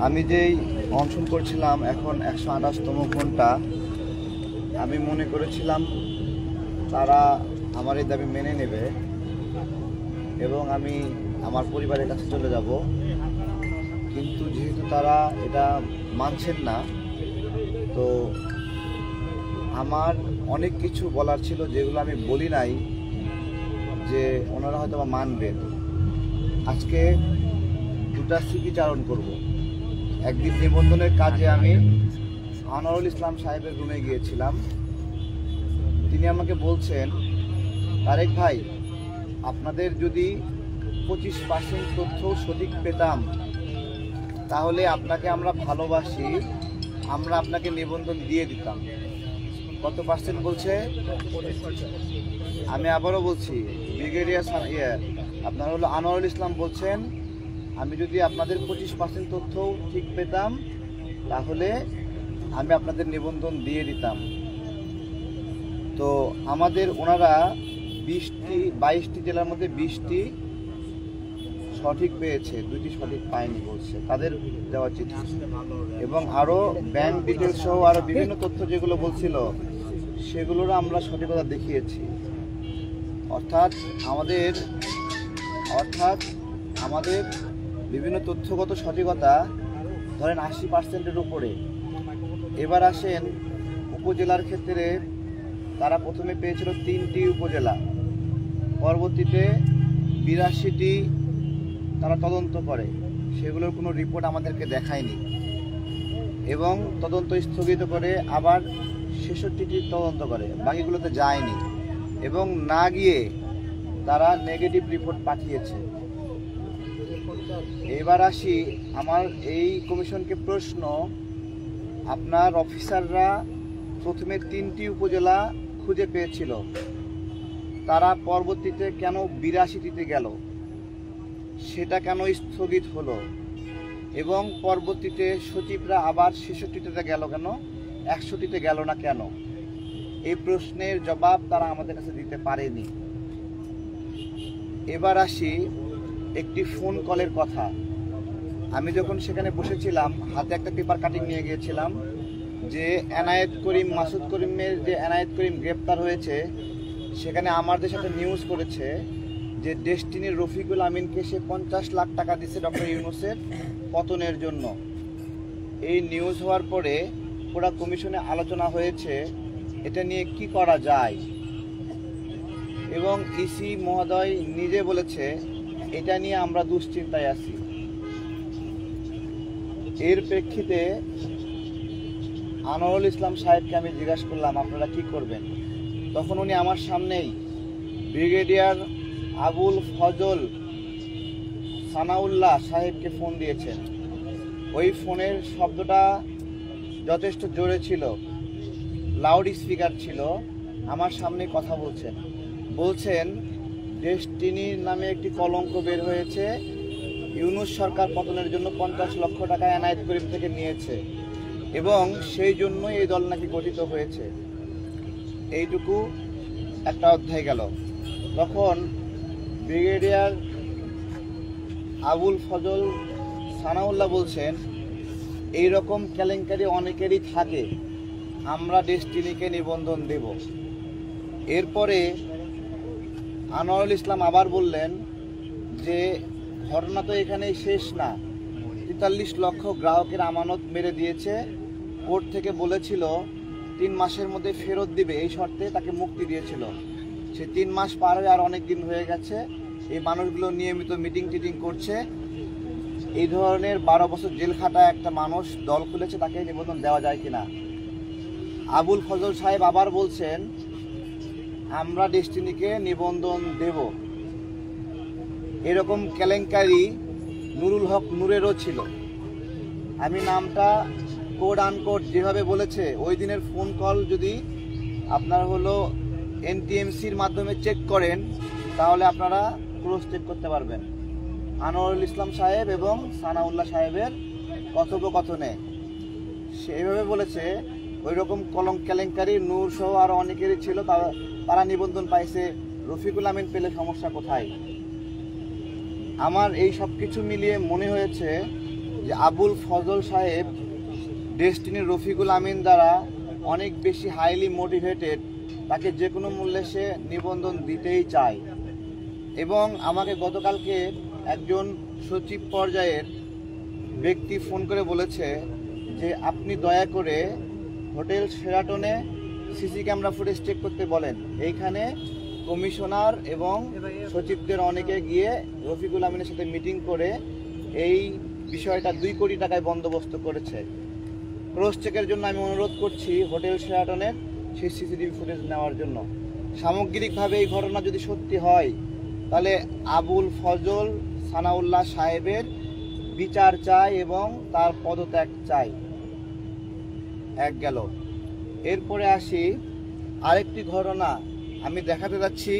আমি যেই অনশন করছিলাম এখন 128তম ঘন্টা, আমি মনে করেছিলাম তারা আমার এই দাবি মেনে নেবে এবং আমি আমার পরিবারের কাছে চলে যাব। কিন্তু যেহেতু তারা এটা মানছেন না, তো আমার অনেক কিছু বলার ছিল যেগুলো আমি বলি নাই, যে ওনারা হয়তো বা মানবেন। আজকে দুটা স্মৃতিচারণ করব। একদিন নিবন্ধনের কাজে আমি আনোয়ারুল ইসলাম সাহেবের রুমে গিয়েছিলাম। তিনি আমাকে বলছেন, তারেক ভাই, আপনাদের যদি 25% তথ্য সঠিক পেতাম তাহলে আপনাকে আমরা ভালোবাসি, আমরা আপনাকে নিবন্ধন দিয়ে দিতাম। কত পার্সেন্ট বলছে? আমি আবারও বলছি, ব্রিগেডিয়ার আপনার হলো আনোয়ারুল ইসলাম বলছেন, আমি যদি আপনাদের 25% তথ্য ঠিক পেতাম তাহলে আমি আপনাদের নিবন্ধন দিয়ে দিতাম। তো আমাদের ওনারা 22টি জেলার মধ্যে 20টি সঠিক পেয়েছে, 2টি সঠিক পায়নি বলছে, তাদের দেওয়া চিঠি। এবং আরও ব্যাংক ডিটেলস সহ আরও বিভিন্ন তথ্য যেগুলো বলছিল সেগুলোর আমরা সঠিকতা দেখিয়েছি। অর্থাৎ আমাদের বিভিন্ন তথ্যগত সঠিকতা ধরেন 80%-এর উপরে। এবার আসেন উপজেলার ক্ষেত্রে, তারা প্রথমে পেয়েছিল 3টি উপজেলা, পরবর্তীতে 82টি তারা তদন্ত করে, সেগুলোর কোনো রিপোর্ট আমাদেরকে দেখায়নি এবং তদন্ত স্থগিত করে আবার 66টি তদন্ত করে, বাকিগুলোতে যায়নি এবং না গিয়ে তারা নেগেটিভ রিপোর্ট পাঠিয়েছে। এবার আসি আমার এই কমিশনকে প্রশ্ন, আপনার অফিসাররা প্রথমে 3টি উপজেলা খুঁজে পেয়েছিল, তারা পরবর্তীতে কেন 82টিতে গেল, সেটা কেন স্থগিত হলো? এবং পরবর্তীতে সচিবরা আবার 66টিতে গেল কেন, 100টিতে গেল না কেন? এই প্রশ্নের জবাব তারা আমাদের কাছে দিতে পারেনি। এবার আসি একটি ফোন কলের কথা। আমি যখন সেখানে বসেছিলাম, হাতে একটা পেপার কাটিং নিয়ে গিয়েছিলাম, যে এনায়েত করিম, মাসুদ করিমের যে এনায়েত করিম গ্রেপ্তার হয়েছে, সেখানে আমার দেশে একটা নিউজ করেছে যে ডেস্টিনির রফিকুল আমিনকে সে 50 লাখ টাকা দিচ্ছে ডক্টর ইউনূসের পতনের জন্য। এই নিউজ হওয়ার পরে পুরা কমিশনে আলোচনা হয়েছে এটা নিয়ে কি করা যায়, এবং ইসি মহোদয় নিজে বলেছে এটা নিয়ে আমরা দুশ্চিন্তায় আছি। এর প্রেক্ষিতে আনোয়ারুল ইসলাম সাহেবকে আমি জিজ্ঞাসা করলাম, আপনারা কি করবেন? তখন উনি আমার সামনেই ব্রিগেডিয়ার আবুল ফজল সানাউল্লাহ সাহেবকে ফোন দিয়েছেন। ওই ফোনের শব্দটা যথেষ্ট জোরে ছিল, লাউড স্পিকার ছিল, আমার সামনে কথা বলছেন ডেস্টিনির নামে একটি কলঙ্ক বের হয়েছে, ইউনূস সরকার পতনের জন্য 50 লক্ষ টাকা এনায়েত করিম থেকে নিয়েছে এবং সেই জন্য এই দল নাকি গঠিত হয়েছে। এইটুকু একটা অধ্যায় গেল। তখন ব্রিগেডিয়ার আবুল ফজল সানাউল্লাহ বলছেন, এই রকম কেলেঙ্কারি অনেকেরই থাকে, আমরা ডেস্টিনিকে নিবন্ধন দেব। এরপরে আনোয়ারুল ইসলাম আবার বললেন যে ঘটনা তো এখানেই শেষ না, 43 লক্ষ গ্রাহকের আমানত মেরে দিয়েছে, কোর্ট থেকে বলেছিল 3 মাসের মধ্যে ফেরত দিবে, এই শর্তে তাকে মুক্তি দিয়েছিল। সে 3 মাস পার হয়ে আর অনেক দিন হয়ে গেছে। এই মানুষগুলো নিয়মিত মিটিং টিটিং করছে। এই ধরনের 12 বছর জেল খাটা একটা মানুষ দল খুলেছে, তাকে নিবন্ধন দেওয়া যায় কিনা? আবুল ফজল সাহেব আবার বলছেন আমরা ডেস্টিনিকে নিবন্ধন দেব। এরকম কেলেঙ্কারি নুরুল হক নূরেরও ছিল। আমি নামটা কোড আনকোড যেভাবে বলেছে, ওই দিনের ফোন কল যদি আপনারা হলো এনটিএমসির মাধ্যমে চেক করেন তাহলে আপনারা ক্রস চেক করতে পারবেন। আনোয়ারুল ইসলাম সাহেব এবং সানাউল্লাহ সাহেবের কথোপকথনে সেইভাবে বলেছে, ওই রকম কেলেঙ্কারি নূর সহ আরও অনেকেরই ছিল, তারা নিবন্ধন পাইছে, রফিকুল আমিন পেলে সমস্যা কোথায়? আমার এই সব কিছু মিলিয়ে মনে হয়েছে যে আবুল ফজল সাহেব ডেস্টিনির রফিকুল আমিন দ্বারা অনেক বেশি হাইলি মোটিভেটেড, তাকে যে কোনো মূল্যে সে নিবন্ধন দিতেই চায়। এবং আমাকে গতকালকে একজন সচিব পর্যায়ের ব্যক্তি ফোন করে বলেছে যে আপনি দয়া করে হোটেল শেরাটনে সিসি ক্যামেরা ফুটেজ চেক করতে বলেন। এইখানে কমিশনার এবং সচিবদের অনেকে গিয়ে রফিকুল আমিনের সাথে মিটিং করে এই বিষয়টা 2 কোটি টাকায় বন্দোবস্ত করেছে। ক্রস চেকের জন্য আমি অনুরোধ করছি হোটেল শেরাটনের সেই সিসিটিভি ফুটেজ নেওয়ার জন্য। সামগ্রিকভাবে এই ঘটনা যদি সত্যি হয় তাহলে আবুল ফজল সানাউল্লাহ সাহেবের বিচার চাই এবং তার পদত্যাগ চাই। এক গেল। এরপরে আসি আরেকটি ঘটনা। আমি দেখাতে যাচ্ছি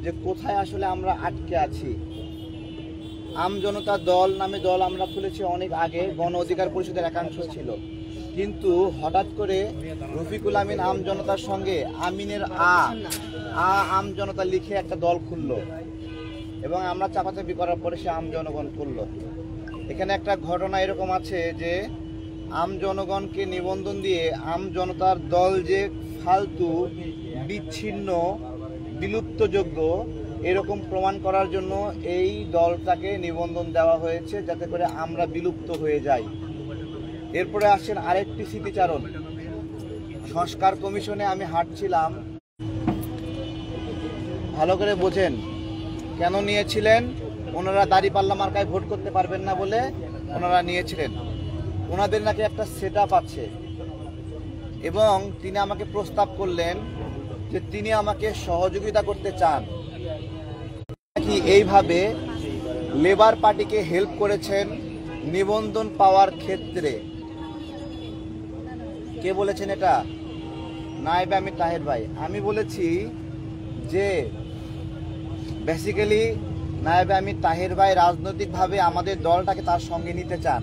যে কোথায় আসলে আমরা আটকে আছি। আমজনতা দল নামে দল আমরা খুলেছি অনেক আগে, গণ অধিকার পরিষদের একাংশ ছিল, কিন্তু হঠাৎ করে রফিকুল আমিন আমজনতার সঙ্গে আমিনের আমজনতা লিখে একটা দল খুললো এবং আমরা চাপাচাপি করার পরে সে আমজনগণ করলো। এখানে একটা ঘটনা এরকম আছে যে আমজনগণকে নিবন্ধন দিয়ে আমজনতার দল যে ফালতু, বিচ্ছিন্ন, বিলুপ্তযোগ্য এরকম প্রমাণ করার জন্য এই দলটাকে নিবন্ধন দেওয়া হয়েছে, যাতে করে আমরা বিলুপ্ত হয়ে যাই। এরপরে আসেন আরেকটি স্মৃতিচারণ। সংস্কার কমিশনে আমি হাঁটছিলাম, ভালো করে বোঝেন কেন নিয়েছিলেন। ওনারা দাঁড়িপাল্লা মার্কায় ভোট করতে পারবেন না বলে ওনারা নিয়েছিলেন। ওনাদের নাকি একটা সেট আপ আছে এবং তিনি আমাকে প্রস্তাব করলেন যে তিনি আমাকে সহযোগিতা করতে চান, নাকি এইভাবে লেবার পার্টিকে হেল্প করেছেন নিবন্ধন পাওয়ার ক্ষেত্রে। কে বলেছেন এটা? নায়েবে আমির তাহের ভাই। আমি বলেছি যে বেসিক্যালি নায়েবে আমির তাহের ভাই রাজনৈতিকভাবে আমাদের দলটাকে তার সঙ্গে নিতে চান,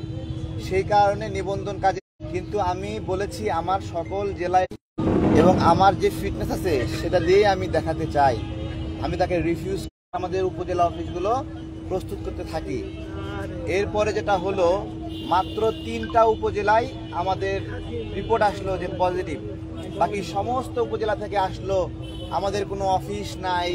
সেই কারণে নিবন্ধন কাজে। কিন্তু আমি বলেছি আমার সকল জেলায় এবং আমার যে ফিটনেস আছে সেটা দিয়ে আমি দেখাতে চাই। আমি তাকে রিফিউজ আমাদের উপজেলা অফিসগুলো প্রস্তুত করতে থাকি। এরপরে যেটা হলো, মাত্র 3টা উপজেলায় আমাদের রিপোর্ট আসলো যে পজিটিভ, বাকি সমস্ত উপজেলা থেকে আসলো আমাদের কোনো অফিস নাই।